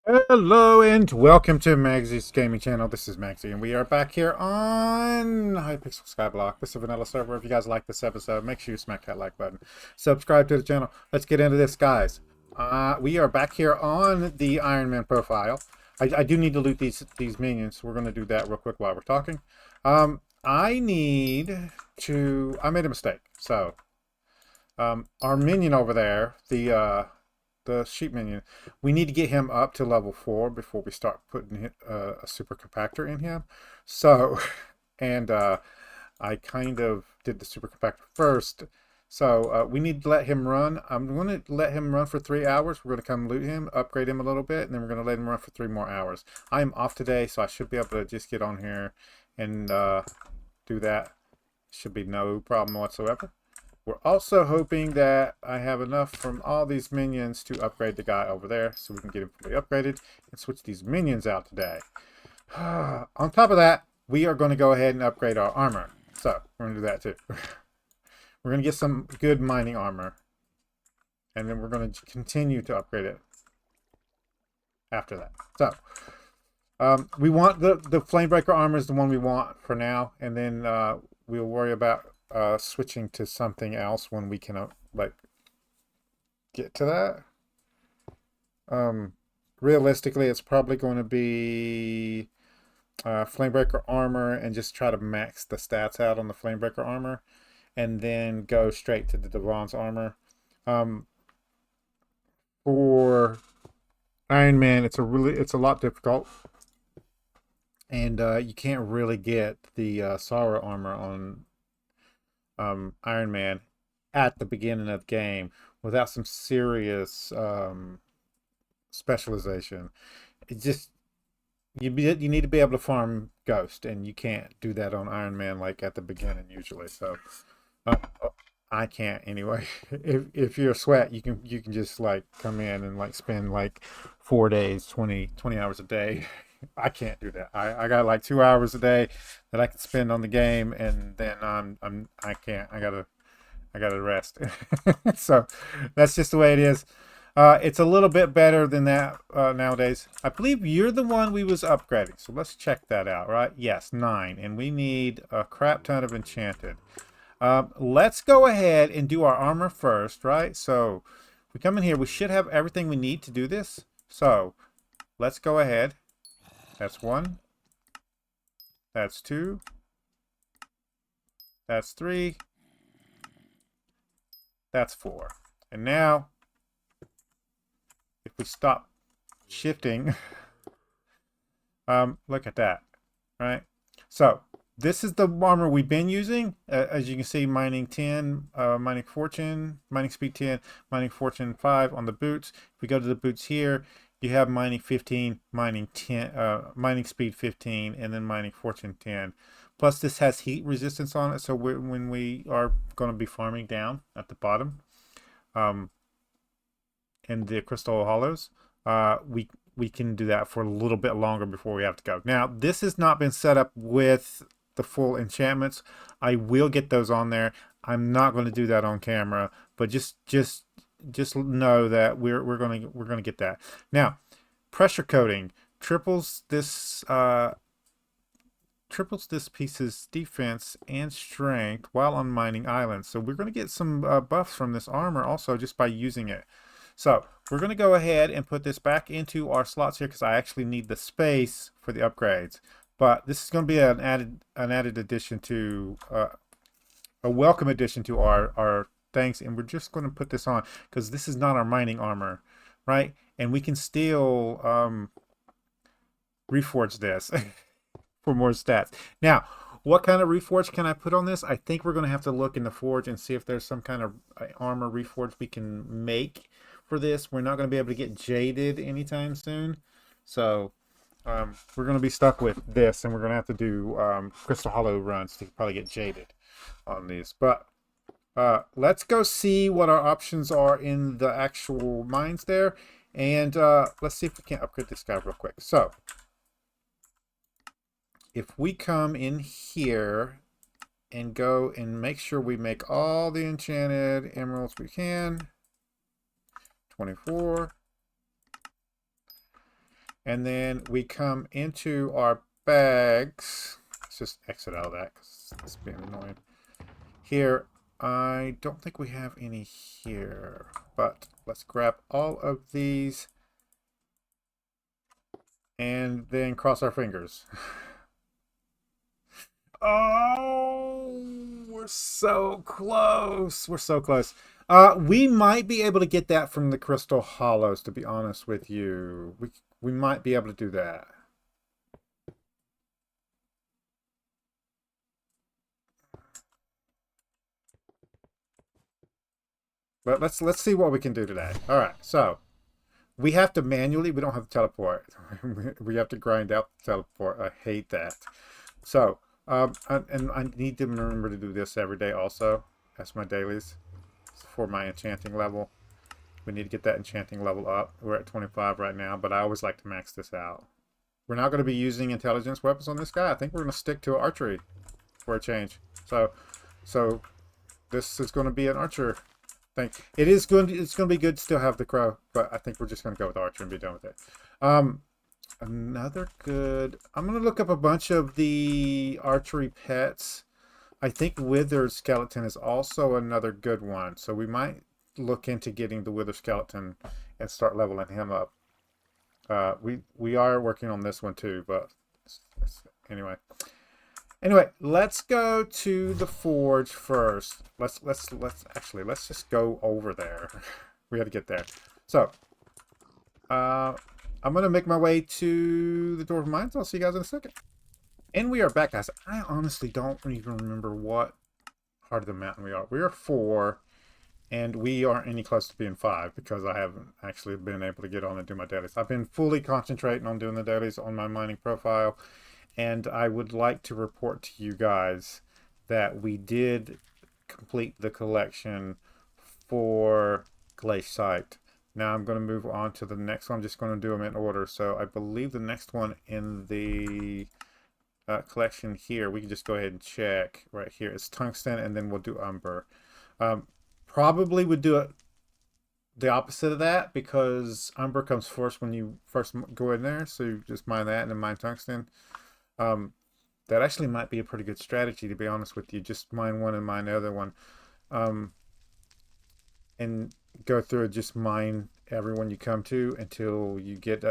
Hello and welcome to Maggie's gaming channel. This is Magzie and we are back here on Hypixel Skyblock. This is a vanilla server. If you guys like this episode, make sure you smack that like button. Subscribe to the channel. Let's get into this, guys. We are back here on the Ironman profile. I do need to loot these minions. We're going to do that real quick while we're talking. I need to... I made a mistake. So, our minion over there, the sheep minion, we need to get him up to level 4 before we start putting a super compactor in him. So, and I kind of did the super compactor first. So we need to let him run. I'm going to let him run for 3 hours. We're going to come loot him, upgrade him a little bit, and then we're going to let him run for 3 more hours. I am off today, so I should be able to just get on here and do that. Should be no problem whatsoever. We're also hoping that I have enough from all these minions to upgrade the guy over there so we can get him fully upgraded and switch these minions out today. On top of that, we are going to go ahead and upgrade our armor. So, we're going to do that too. We're going to get some good mining armor. And then we're going to continue to upgrade it after that. So, we want the Flamebreaker armor is the one we want for now. And then we'll worry about switching to something else when we can like get to that. Realistically, it's probably going to be Flamebreaker armor and just try to max the stats out on the Flamebreaker armor, and then go straight to the Devon's armor. For Iron Man, it's a lot difficult, and you can't really get the Sorrow armor on Iron Man at the beginning of the game without some serious specialization. It just you need to be able to farm Ghost, and you can't do that on Iron Man like at the beginning usually. So uh, I can't anyway. If you're a sweat, you can just like come in and like spend like 4 days, 20 hours a day. I can't do that. I got like 2 hours a day that I can spend on the game, and then I can't. I gotta rest. So that's just the way it is. It's a little bit better than that nowadays. I believe you're the one we was upgrading, so let's check that out. Right? Yes, 9, and we need a crap ton of enchanted. Let's go ahead and do our armor first, right? So we come in here. We should have everything we need to do this. So let's go ahead. That's 1. That's 2. That's 3. That's 4. And now, if we stop shifting, look at that, right? So this is the armor we've been using. As you can see, mining 10, mining fortune, mining speed 10, mining fortune 5 on the boots. If we go to the boots here, you have mining 15, mining 10, mining speed 15, and then mining fortune 10. Plus, this has heat resistance on it, so when we are going to be farming down at the bottom, in the crystal hollows, we can do that for a little bit longer before we have to go. Now, this has not been set up with the full enchantments. I will get those on there. I'm not going to do that on camera, but just know that we're gonna get that. Now, pressure coating triples this piece's defense and strength while on mining islands. So we're going to get some buffs from this armor also just by using it. So we're going to go ahead and put this back into our slots here because I actually need the space for the upgrades. But this is going to be an added addition to a welcome addition to our things, and we're just going to put this on because this is not our mining armor, right? And we can still reforge this for more stats. Now, what kind of reforge can I put on this? I think we're going to have to look in the forge and see if there's some kind of armor reforge we can make for this. We're not going to be able to get jaded anytime soon. So we're going to be stuck with this, and we're going to have to do Crystal Hollow runs to probably get jaded on these. But let's go see what our options are in the actual mines there. And let's see if we can upgrade this guy real quick. So if we come in here and go and make sure we make all the enchanted emeralds we can, 24, And then we come into our bags. Let's just exit out of that because it's being annoying. Here, I don't think we have any here, but let's grab all of these and then cross our fingers. Oh, we're so close. We're so close. We might be able to get that from the Crystal Hollows, to be honest with you. We might be able to do that. But let's see what we can do today. All right, so we have to manually. We don't have to teleport. We have to grind out the teleport. I hate that. So, and I need to remember to do this every day also. That's my dailies for my enchanting level. We need to get that enchanting level up. We're at 25 right now, but I always like to max this out. We're not going to be using intelligence weapons on this guy. I think we're going to stick to archery for a change. So this is going to be an archer thing. It's going to be good to still have the crow, but I think we're just going to go with archer and be done with it. Another good... I'm going to look up a bunch of the archery pets. I think Withered Skeleton is also another good one. So we might look into getting the Withered Skeleton and start leveling him up. We are working on this one too, but anyway, let's go to the forge first. Let's just go over there. We got to get there. So, I'm gonna make my way to the Dwarven Mines. I'll see you guys in a second. And we are back, guys. I honestly don't even remember what part of the mountain we are. We are 4. And we aren't any close to being 5 because I haven't actually been able to get on and do my dailies. I've been fully concentrating on doing the dailies on my mining profile. And I would like to report to you guys that we did complete the collection for Glaciite. Now I'm going to move on to the next one. I'm just going to do them in order. So I believe the next one in the collection here, we can just go ahead and check right here. It's tungsten, and then we'll do umber. Probably would do it the opposite of that because umber comes first when you first go in there. So you just mine that and then mine tungsten. That actually might be a pretty good strategy, to be honest with you. Just mine one and mine the other one. And go through and just mine everyone you come to until you get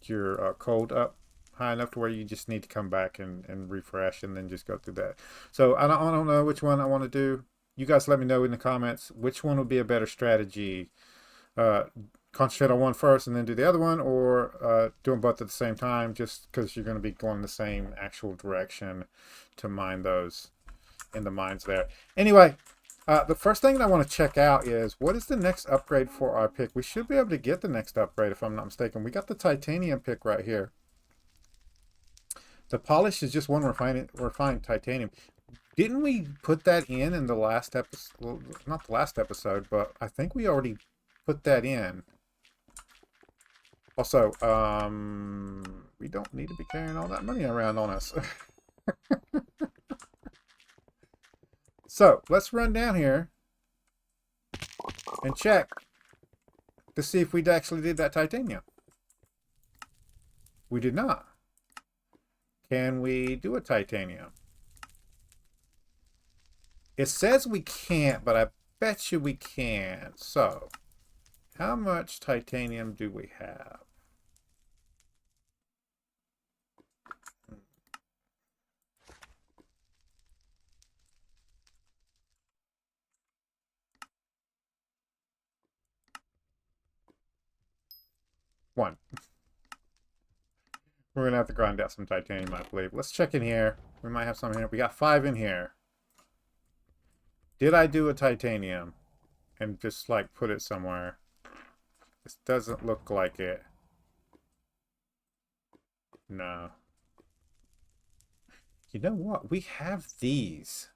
your cold up high enough to where you just need to come back and refresh and then just go through that. So I don't know which one I want to do. You guys let me know in the comments which one would be a better strategy. Concentrate on one first and then do the other one, or do them both at the same time just because you're going to be going the same actual direction to mine those in the mines there. Anyway, the first thing that I want to check out is what is the next upgrade for our pick. We should be able to get the next upgrade if I'm not mistaken. We got the titanium pick right here. The polish is just one refined titanium. Didn't we put that in the last episode? Well, not the last episode, but I think we already put that in. Also, we don't need to be carrying all that money around on us. So, let's run down here and check to see if we actually did that titanium. We did not. Can we do a titanium? It says we can't, but I bet you we can. So, how much titanium do we have? One. We're going to have to grind out some titanium, I believe. Let's check in here. We might have some here. We got 5 in here. Did I do a titanium and just like put it somewhere? This doesn't look like it. No. You know what? We have these.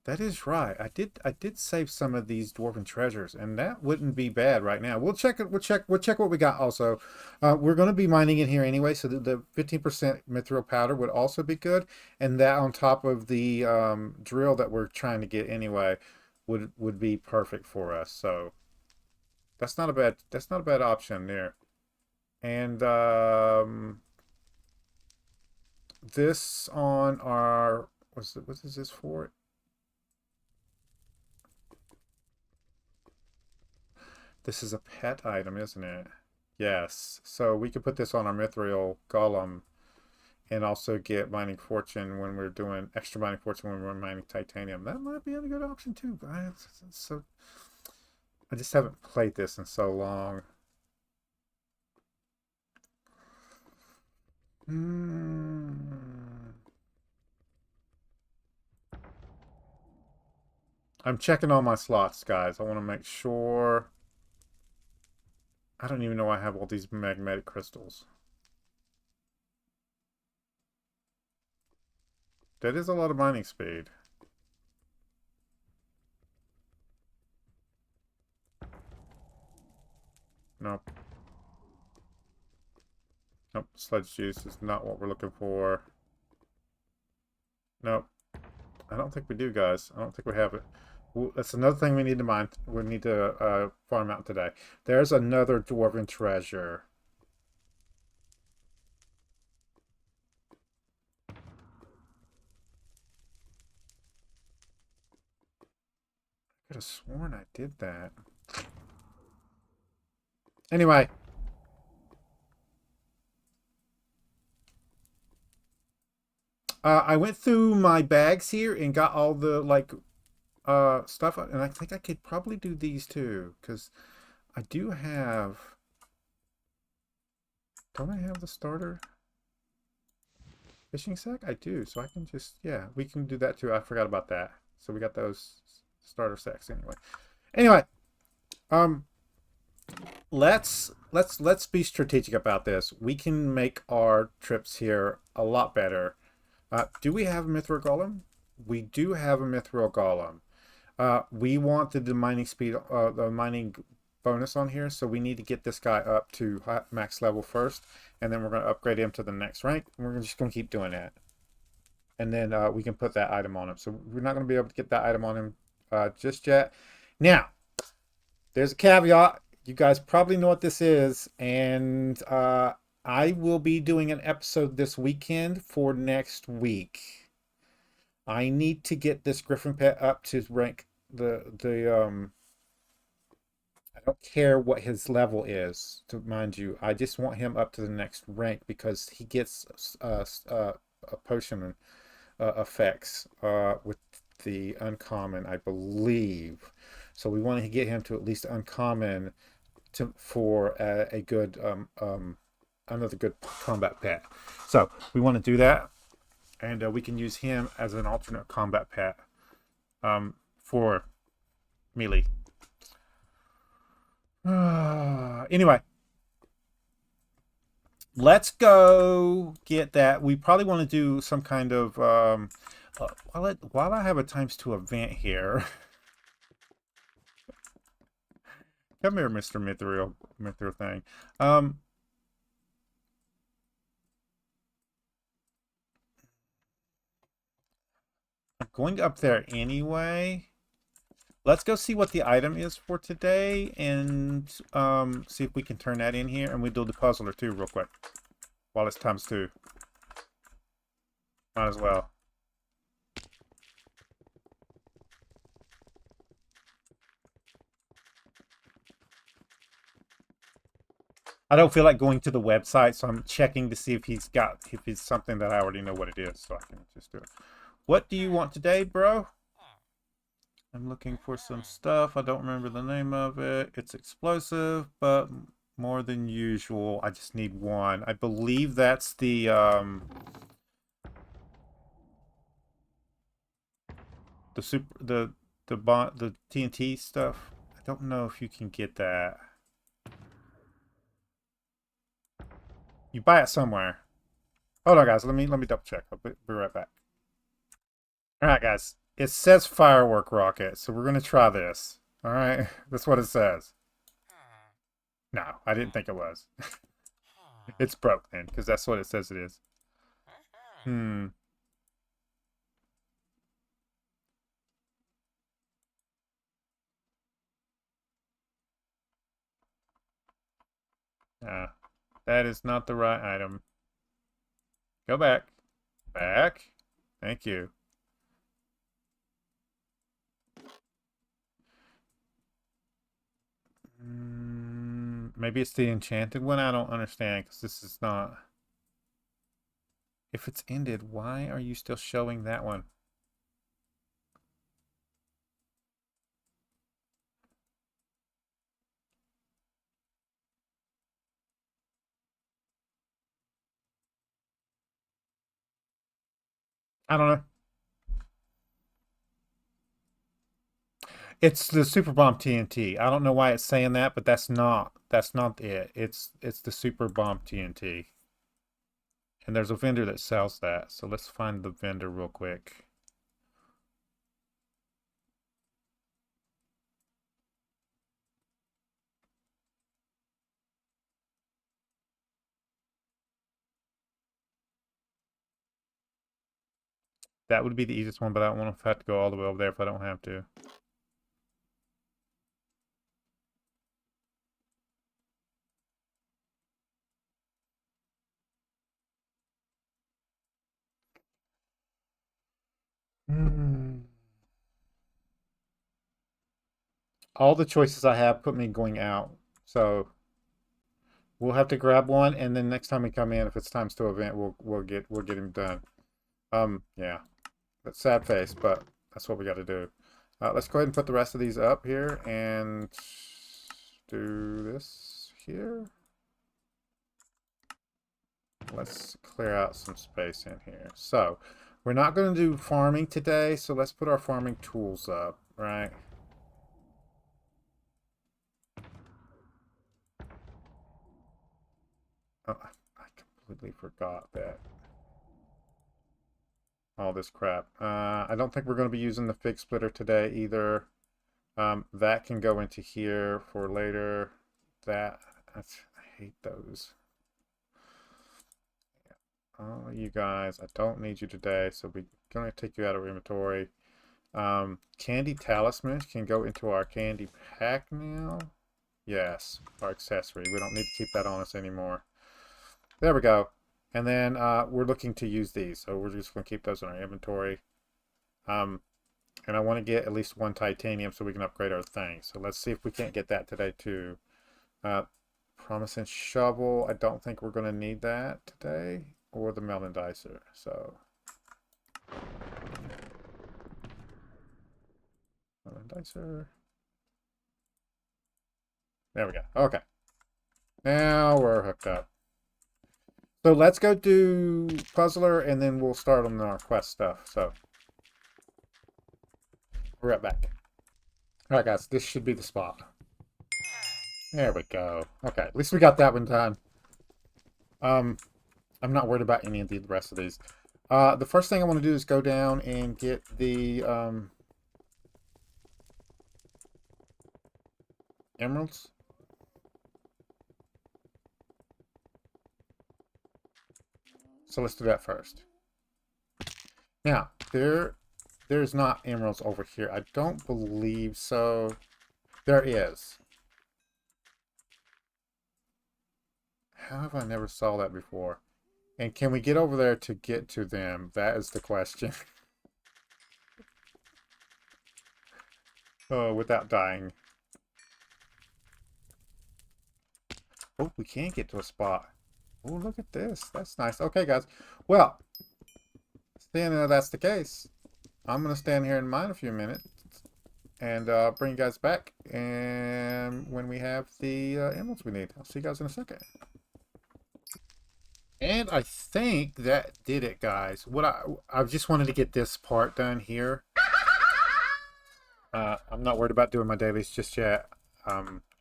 That is right. I did save some of these dwarven treasures, and that wouldn't be bad right now. We'll check it. We'll check what we got also. We're going to be mining in here anyway, so the 15% mithril powder would also be good, and that on top of the drill that we're trying to get anyway would be perfect for us. So that's not a bad option there. And this on our what is this for? This is a pet item, isn't it? Yes. So we could put this on our mithril golem and also get mining fortune when we're doing extra mining fortune when we're mining titanium. That might be a good option too, guys. So I just haven't played this in so long. I'm checking all my slots, guys. I want to make sure. I don't even know I have all these magnetic crystals. That is a lot of mining speed. Nope. Nope. Sludge juice is not what we're looking for. Nope. I don't think we do, guys. I don't think we have it. That's another thing we need to mine. We need to farm out today. There's another dwarven treasure. I could have sworn I did that. Anyway. I went through my bags here and got all the, like, stuff. And I think I could probably do these too. Because I do have... Don't I have the starter fishing sack? I do. So I can just... Yeah, we can do that too. I forgot about that. So we got those starter sacks anyway. Anyway. Let's be strategic about this. We can make our trips here a lot better. Do we have a mithril golem? We do have a mithril golem. We want the mining speed, the mining bonus on here, so we need to get this guy up to max level first, and then we're going to upgrade him to the next rank. And we're just going to keep doing that, and then we can put that item on him. So we're not going to be able to get that item on him just yet. Now, there's a caveat. You guys probably know what this is, and I will be doing an episode this weekend for next week. I need to get this Griffin pet up to rank I don't care what his level is, to mind you. I just want him up to the next rank because he gets a potion effects with the uncommon, I believe. So we want to get him to at least uncommon for a good another good combat pet. So we want to do that, and we can use him as an alternate combat pet for melee. Anyway, let's go get that. We probably want to do some kind of while I have a ×2 event here. Come here, Mr. Mithril thing. I'm going up there anyway. Let's go see what the item is for today and see if we can turn that in here, and we do the puzzler too real quick while it's ×2. Might as well. I don't feel like going to the website, so I'm checking to see if if it's something that I already know what it is, so I can just do it. What do you want today, bro? I'm looking for some stuff. I don't remember the name of it. It's explosive, but more than usual. I just need one. I believe that's the TNT stuff. I don't know if you can get that. You buy it somewhere. Hold on, guys. Let me double check. I'll be right back. All right, guys. It says firework rocket, so we're gonna try this. All right, that's what it says. No, I didn't think it was. It's broke then, because that's what it says it is. That is not the right item. Go back. Back. Thank you. Maybe it's the enchanted one. I don't understand because this is not. If it's ended, why are you still showing that one? I don't know. It's the Super Bomb TNT. I don't know why it's saying that, but that's not it. It's the Super Bomb TNT. And there's a vendor that sells that. So let's find the vendor real quick. That would be the easiest one, but I don't want to have to go all the way over there if I don't have to. All the choices I have put me going out. So we'll have to grab one, and then next time we come in, if it's times to event, we'll get him done. Yeah. That's sad face, but that's what we got to do. Let's go ahead and put the rest of these up here and do this here. Let's clear out some space in here. So we're not going to do farming today, so let's put our farming tools up, right? Oh, I completely forgot that. All this crap. I don't think we're going to be using the fig splitter today either. That can go into here for later. I hate those. Oh, you guys, I don't need you today, so we're going to take you out of inventory. Candy talismans can go into our candy pack now. Yes, our accessory. We don't need to keep that on us anymore. There we go. And then we're looking to use these, so we're just going to keep those in our inventory. And I want to get at least one titanium so we can upgrade our thing. So let's see if we can't get that today too. Promising shovel. I don't think we're going to need that today. Or the melon dicer. So melon dicer. There we go. Okay. Now we're hooked up. So let's go do Puzzler and then we'll start on our quest stuff. So we're right back. Alright guys, this should be the spot. There we go. Okay, at least we got that one done. I'm not worried about any of the rest of these. The first thing I want to do is go down and get the emeralds. So let's do that first. Now, there's not emeralds over here. I don't believe so. There is. How have I never saw that before? And can we get over there to get to them? That is the question. Oh, without dying. Oh, we can get to a spot. Oh, look at this. That's nice. Okay, guys. Well, seeing that that's the case, I'm going to stand here and mine a few minutes and bring you guys back. And when we have the emeralds we need, I'll see you guys in a second. And I think that did it, guys. What I just wanted to get this part done here. I'm not worried about doing my dailies just yet.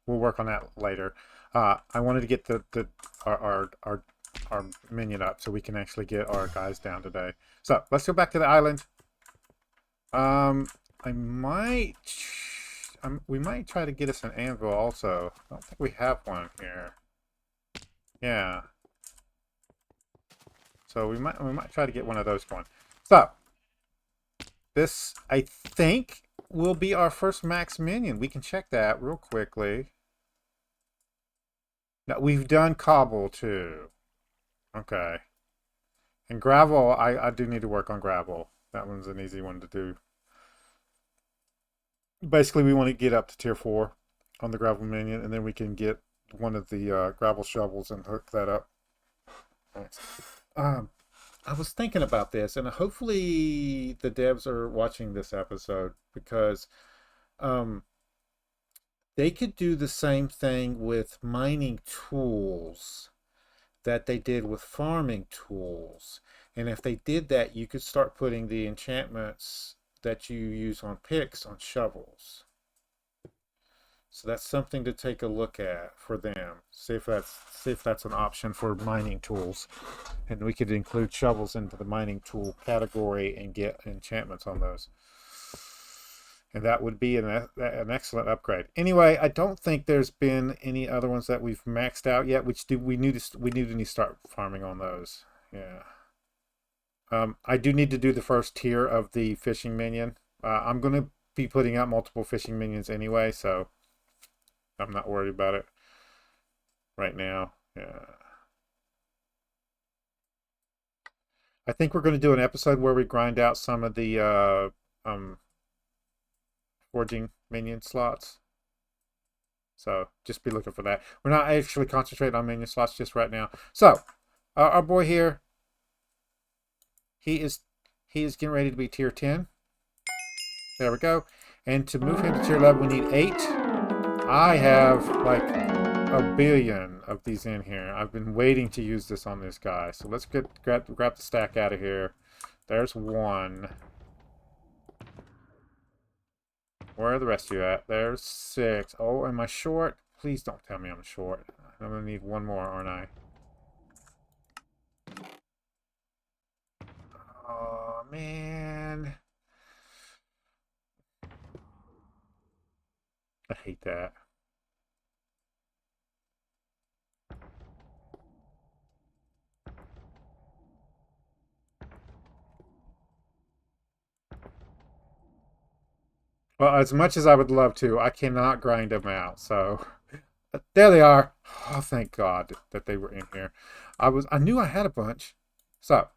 We'll work on that later. I wanted to get our minion up so we can actually get our guys down today. So let's go back to the island. We might try to get us an anvil also. I don't think we have one here. Yeah. So we might try to get one of those going. So this, I think, will be our first max minion. We can check that real quickly. Now, we've done cobble too. Okay. And gravel, I do need to work on gravel. That one's an easy one to do. Basically, we want to get up to tier 4 on the gravel minion, and then we can get one of the gravel shovels and hook that up. Thanks. I was thinking about this, and hopefully the devs are watching this episode, because they could do the same thing with mining tools that they did with farming tools. And if they did that, you could start putting the enchantments that you use on picks on shovels. So that's something to take a look at for them. See if that's an option for mining tools. And we could include shovels into the mining tool category and get enchantments on those. And that would be an excellent upgrade. Anyway, I don't think there's been any other ones that we've maxed out yet, which we need to start farming on those. Yeah. I do need to do the first tier of the fishing minion. I'm going to be putting out multiple fishing minions anyway, so I'm not worried about it right now. Yeah. I think we're going to do an episode where we grind out some of the forging minion slots. So just be looking for that. We're not actually concentrating on minion slots just right now. So our boy here, he is getting ready to be tier 10. There we go. And to move him to tier 11, we need 8. I have like a billion of these in here. I've been waiting to use this on this guy. So let's grab the stack out of here. There's 1. Where are the rest of you at? There's 6. Oh, am I short? Please don't tell me I'm short. I'm going to need 1 more, aren't I? Oh, man. I hate that. Well, as much as I would love to, I cannot grind them out. So there they are. Oh, thank God that they were in here. I knew I had a bunch. So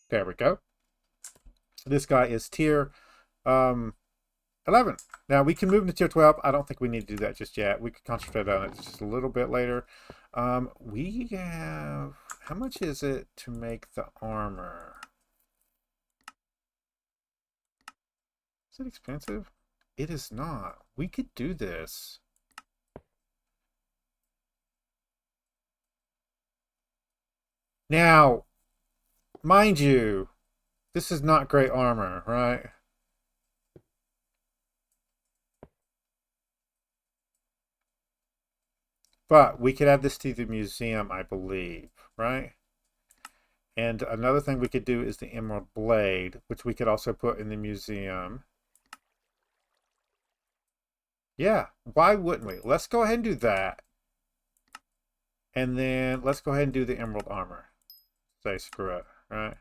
there we go. This guy is tier 11. Now we can move into tier 12. I don't think we need to do that just yet. We could concentrate on it just a little bit later. We have, how much is it to make the armor? Is it expensive? It is not. We could do this. Now, mind you, this is not great armor, right? But we could add this to the museum, I believe, right? And another thing we could do is the Emerald Blade, which we could also put in the museum. Yeah, why wouldn't we? Let's go ahead and do that. And then let's go ahead and do the Emerald Armor. Say screw it, right?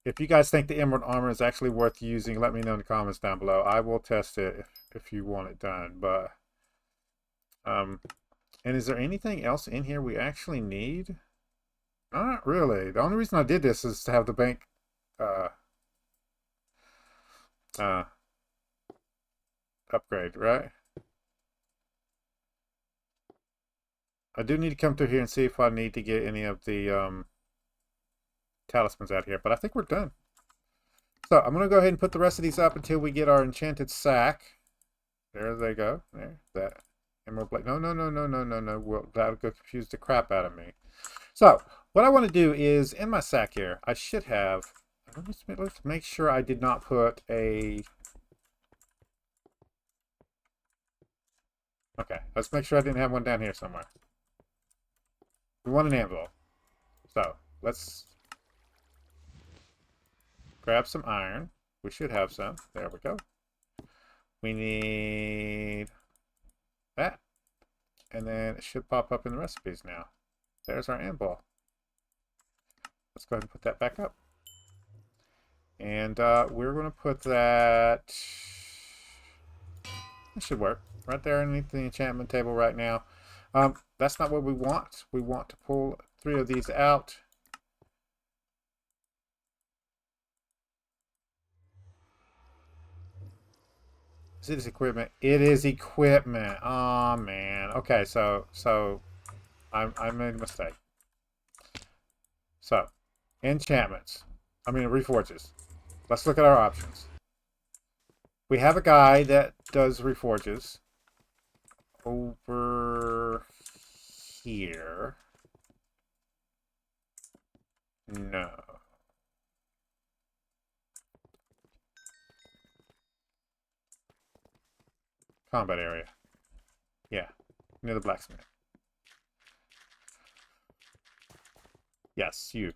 If you guys think the Emerald Armor is actually worth using, let me know in the comments down below. I will test it if you want it done. But and is there anything else in here we actually need? Not really. The only reason I did this is to have the bank upgrade, right? I do need to come through here and see if I need to get any of the talismans out here, but I think we're done. So I'm going to go ahead and put the rest of these up until we get our enchanted sack. There they go. There, that emerald blade. No. Well, that'll go confuse the crap out of me. So what I want to do is in my sack here, I should have. Let's make sure I did not put a. Okay, let's make sure I didn't have one down here somewhere. We want an anvil. So let's grab some iron. We should have some. There we go. We need that. And then it should pop up in the recipes now. There's our anvil. Let's go ahead and put that back up. And we're going to put that It should work. Right there underneath the enchantment table right now. That's not what we want. We want to pull 3 of these out. Is it equipment? It is equipment. Oh man. Okay, so I made a mistake. So, enchantments. I mean reforges. Let's look at our options. We have a guy that does reforges over here. No. Combat area. Yeah, near the blacksmith. Yes, you.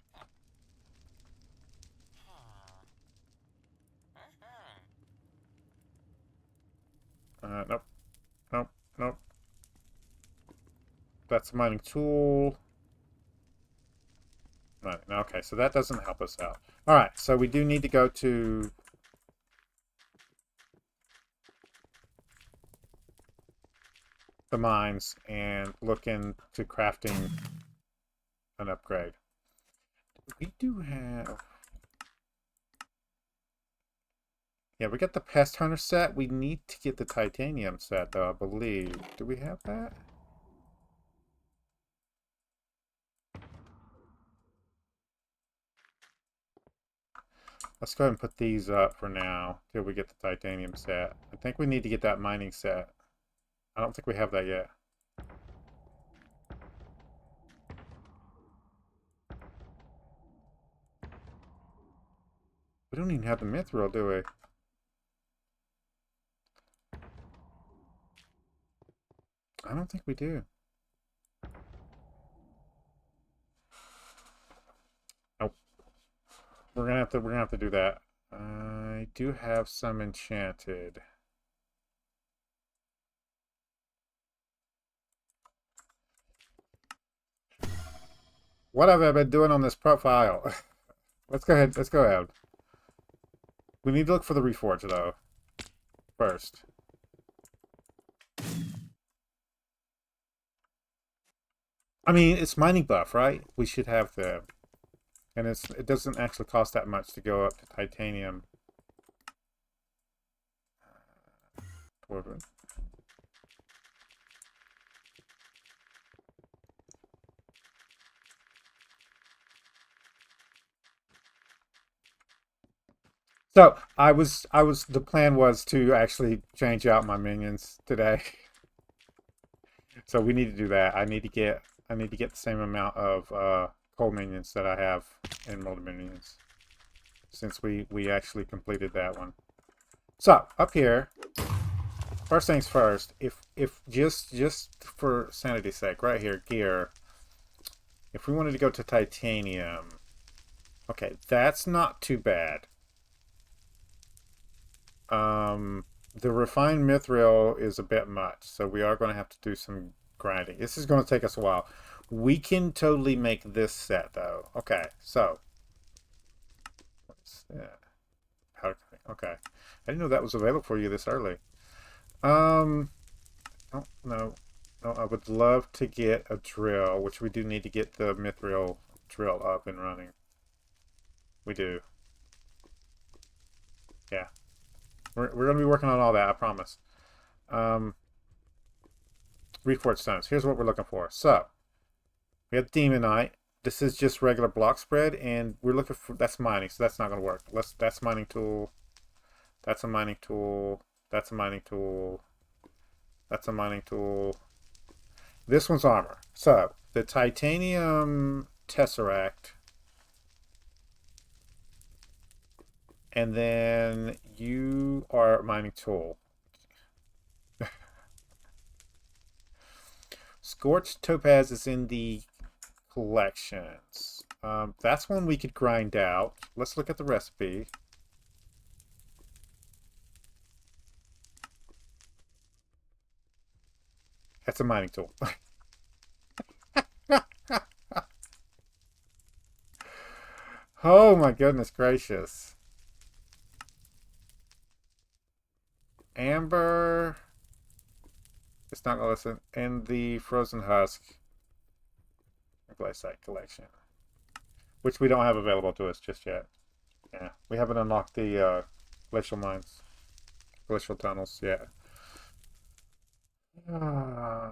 Nope. Nope. Nope. That's a mining tool. Right. Okay, so that doesn't help us out. All right, so we do need to go to the mines and look into crafting an upgrade. We do have... Yeah, we got the Pest Hunter set. We need to get the Titanium set, though, I believe. Do we have that? Let's go ahead and put these up for now till we get the Titanium set. I think we need to get that mining set. I don't think we have that yet. We don't even have the mithril, do we? I don't think we do. Nope. We're gonna have to do that. I do have some enchanted. What have I been doing on this profile? Let's go ahead. Let's go ahead. We need to look for the reforge though. First. I mean, it's mining buff, right? We should have the, and it doesn't actually cost that much to go up to titanium. Dwarven. So the plan was to actually change out my minions today. So we need to do that. I need to get the same amount of coal minions that I have Emerald Minions, since we actually completed that one. So up here, first things first. If just for sanity's sake, right here, gear. If we wanted to go to titanium, okay, that's not too bad. The refined mithril is a bit much, so we are going to have to do some grinding. This is going to take us a while. We can totally make this set, though. Okay, so. What's that? Okay. I didn't know that was available for you this early. Oh, no. No, I would love to get a drill, which we do need to get the mithril drill up and running. We do. Yeah. We're going to be working on all that, I promise. Reforged stones. Here's what we're looking for. So, we have Demonite. This is just regular block spread, and we're looking for... That's mining, so that's not going to work. That's mining tool. That's a mining tool. That's a mining tool. That's a mining tool. This one's armor. So, the titanium tesseract... And then you are a mining tool. Scorched Topaz is in the collections. That's one we could grind out. Let's look at the recipe. That's a mining tool. Oh my goodness gracious. Amber. It's not gonna listen. And the Frozen Husk Glaciate Collection, which we don't have available to us just yet. Yeah, we haven't unlocked the glacial mines, glacial tunnels yet. I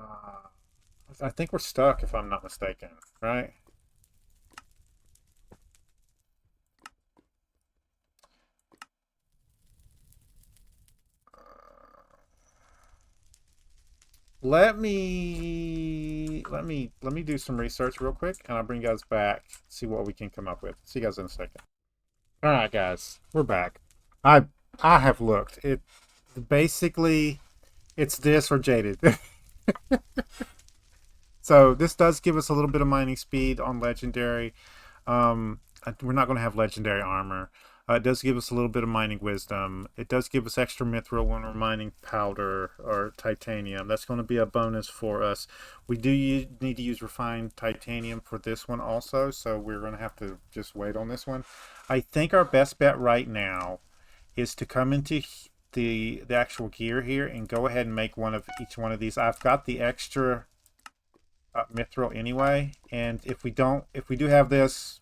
think we're stuck, if I'm not mistaken, right? Let me do some research real quick, and I'll bring you guys back, see what we can come up with. See you guys in a second. All right, guys, we're back. I have looked. It basically it's this or jaded. So this does give us a little bit of mining speed on legendary. We're not going to have legendary armor. It does give us a little bit of mining wisdom. It does give us extra mithril when we're mining powder or titanium. That's going to be a bonus for us. We do need to use refined titanium for this one also, so we're going to have to just wait on this one. I think our best bet right now is to come into the actual gear here and go ahead and make one of each one of these. I've got the extra mithril anyway, and if we do have this,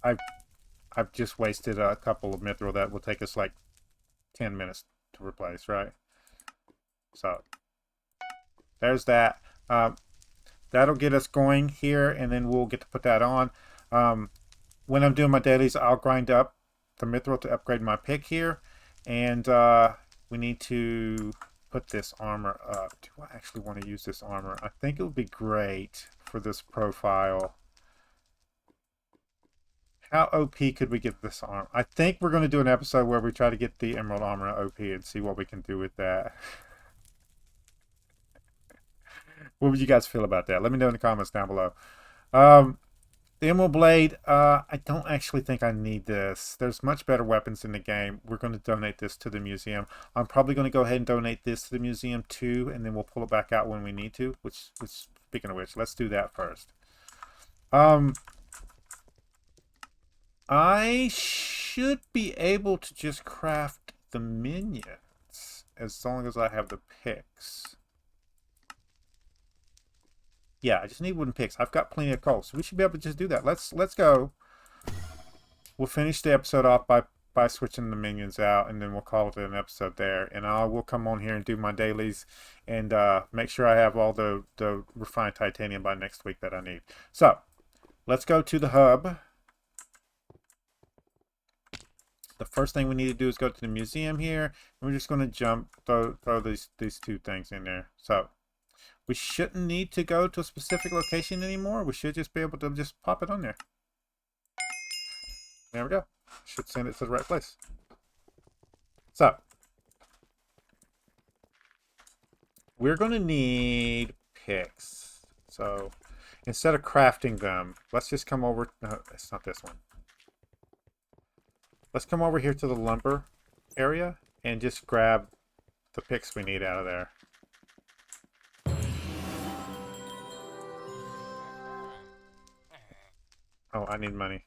I've just wasted a couple of mithril that will take us like 10 minutes to replace, right? So there's that. That'll get us going here, and then we'll get to put that on. When I'm doing my dailies, I'll grind up the mithril to upgrade my pick here, and we need to put this armor up. Do I actually want to use this armor? I think it would be great for this profile. How OP could we get this armor? I think we're going to do an episode where we try to get the Emerald Armor OP and see what we can do with that. What would you guys feel about that? Let me know in the comments down below. The Emerald Blade, I don't actually think I need this. There's much better weapons in the game. We're going to donate this to the museum. I'm probably going to go ahead and donate this to the museum too, and then we'll pull it back out when we need to. Which speaking of which, let's do that first. I should be able to just craft the minions as long as I have the picks. Yeah, I just need wooden picks. I've got plenty of coal, so we should be able to just do that. Let's go. We'll finish the episode off by switching the minions out, and then we'll call it an episode there. And I will come on here and do my dailies and make sure I have all the refined titanium by next week that I need. So let's go to the hub. The first thing we need to do is go to the museum here. We're just going to throw these two things in there. So we shouldn't need to go to a specific location anymore. We should just be able to just pop it on there. There we go. Should send it to the right place. So we're going to need picks. So instead of crafting them, let's just come over. No, it's not this one. Let's come over here to the lumber area and just grab the picks we need out of there. Oh, I need money.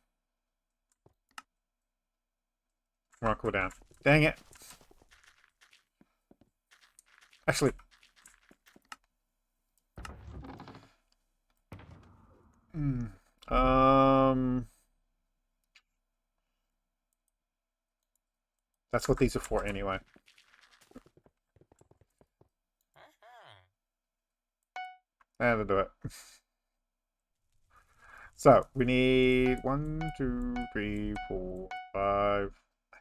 We're on cooldown. Dang it. Actually. That's what these are for anyway. That'll do it. So we need 1, 2, 3, 4, 5. I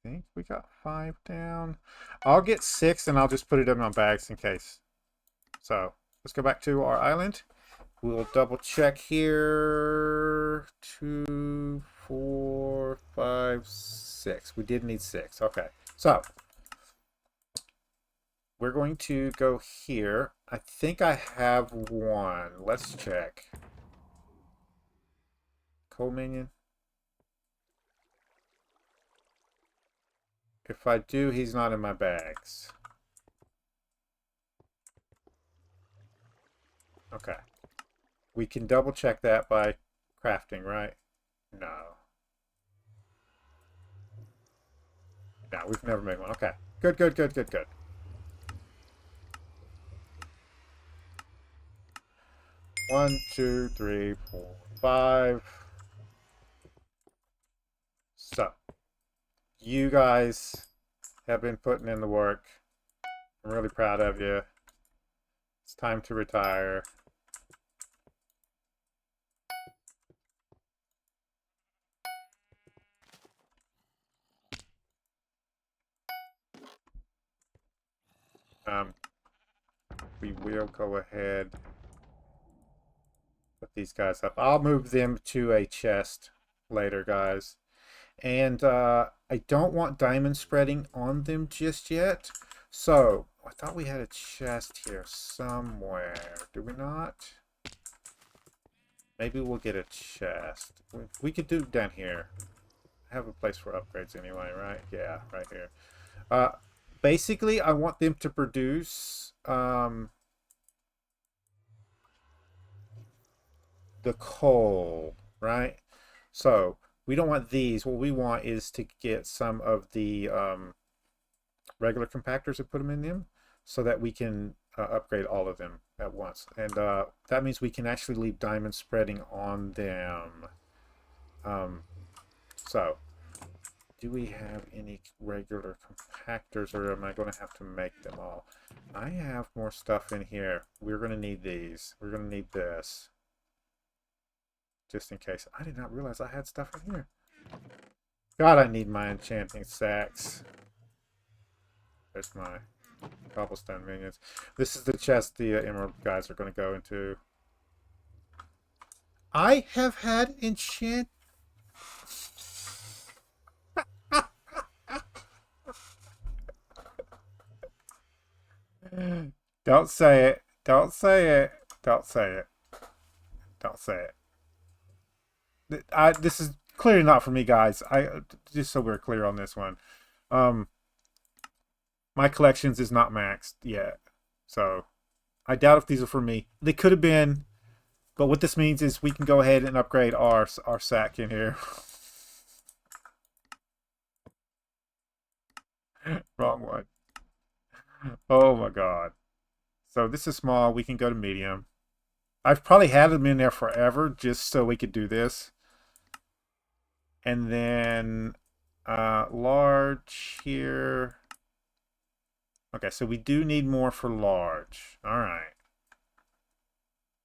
think we got 5 down. I'll get 6 and I'll just put it in my bags in case. So let's go back to our island. We'll double check here. 2, 4, 5, 6. We did need 6. Okay. So we're going to go here. I think I have one. Let's check. Coal minion. If I do, he's not in my bags. Okay. We can double check that by crafting, right? No. No, we've never made one. Okay. Good. 1, 2, 3, 4, 5. So, you guys have been putting in the work. I'm really proud of you. It's time to retire. We will go ahead, put these guys up. I'll move them to a chest later, guys. And I don't want diamond spreading on them just yet. So, I thought we had a chest here somewhere. Do we not? Maybe we'll get a chest. We could do down here. I have a place for upgrades anyway, right? Yeah, right here. Basically, I want them to produce the coal, right? So, we don't want these. What we want is to get some of the regular compactors and put them in them so that we can upgrade all of them at once. And that means we can actually leave diamond spreading on them. So, do we have any regular compactors, or am I going to have to make them all? I have more stuff in here. We're going to need these. We're going to need this. Just in case. I did not realize I had stuff in here. God, I need my enchanting sacks. There's my cobblestone minions. This is the chest the emerald guys are going to go into. I have had enchant. Don't say it. Don't say it. Don't say it. Don't say it. This is clearly not for me, guys. Just so we're clear on this one. My collections is not maxed yet, so I doubt if these are for me. They could have been, but what this means is we can go ahead and upgrade our sack in here. Wrong one. Oh my god. So this is small. We can go to medium. I've probably had them in there forever just so we could do this. And then large here. Okay, so we do need more for large. All right.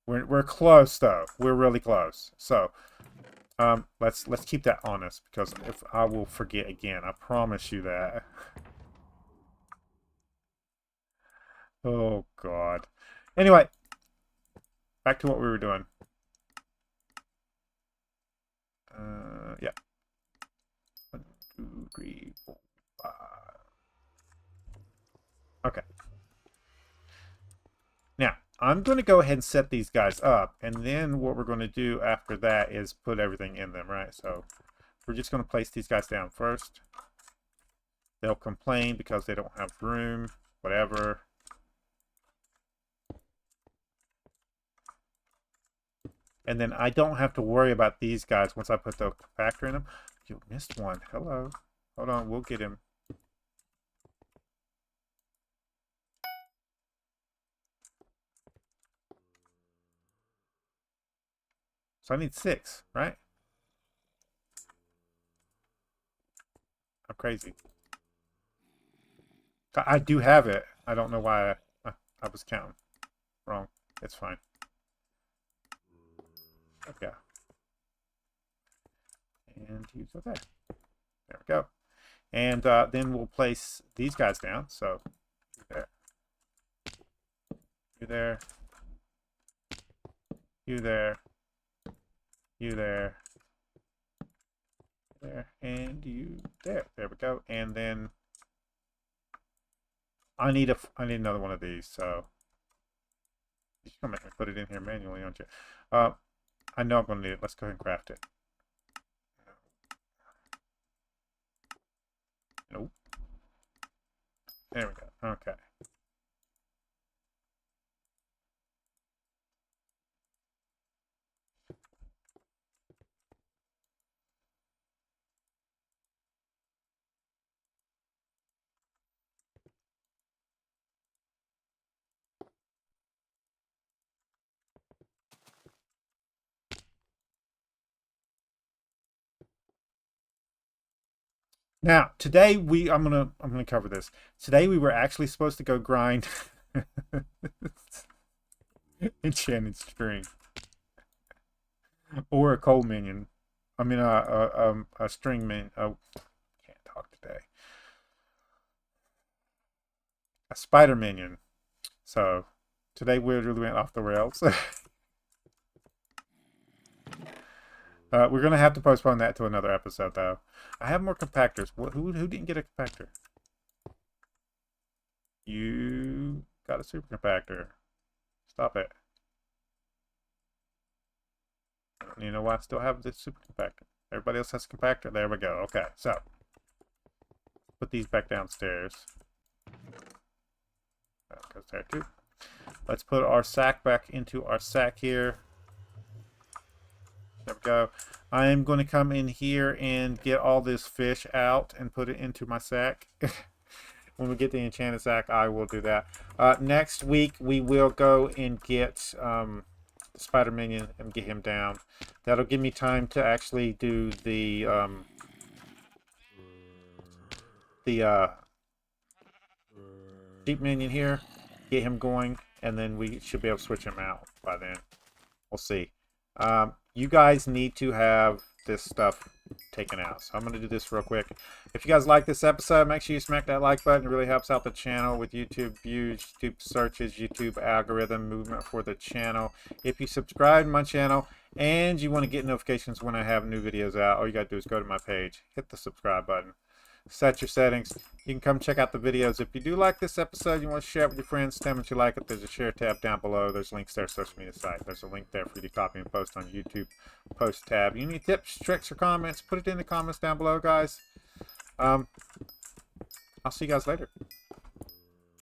We're close though. We're really close. So let's keep that on us because if I will forget again, I promise you that. Oh god. Anyway, back to what we were doing. Yeah. 1, 2, 3, 4, 5. Okay. Now, I'm going to go ahead and set these guys up, and then what we're going to do after that is put everything in them, right? So we're just going to place these guys down first. They'll complain because they don't have room, whatever. And then I don't have to worry about these guys once I put the factor in them. You missed one. Hello. Hold on, we'll get him. So I need 6, right? I'm crazy. I do have it. I don't know why I was counting wrong. It's fine. Okay. And you go there. There we go. And then we'll place these guys down. So you there. You there. You there. You there. There. And you there. There we go. And then I need another one of these. So you're gonna make me put it in here manually, aren't you? I know I'm gonna need it. Let's go ahead and craft it. Nope. There we go. Okay. Now, today I'm gonna cover this. Today we were actually supposed to go grind enchanted string or a coal minion. I mean a string minion. Oh, can't talk today. A spider minion. So today we really went off the rails. We're gonna have to postpone that to another episode, though. I have more compactors. Who didn't get a compactor? You got a super compactor. Stop it. You know what? I still have the super compactor. Everybody else has a compactor. There we go. Okay, so put these back downstairs. That goes there too. Let's put our sack back into our sack here. There we go. I am going to come in here and get all this fish out and put it into my sack. When we get the enchanted sack, I will do that. Next week, we will go and get the spider minion and get him down. That'll give me time to actually do the sheep minion here, get him going, and then we should be able to switch him out by then. We'll see. You guys need to have this stuff taken out. So I'm going to do this real quick. If you guys like this episode, make sure you smack that like button. It really helps out the channel with YouTube views, YouTube searches, YouTube algorithm movement for the channel. If you subscribe to my channel and you want to get notifications when I have new videos out, all you got to do is go to my page, hit the subscribe button, set your settings. You can come check out the videos. If you do like this episode, you want to share it with your friends, tell them that you like it, there's a share tab down below. There's links there, social media site. There's a link there for you to copy and post on YouTube post tab. You need tips, tricks, or comments, put it in the comments down below, guys. I'll see you guys later.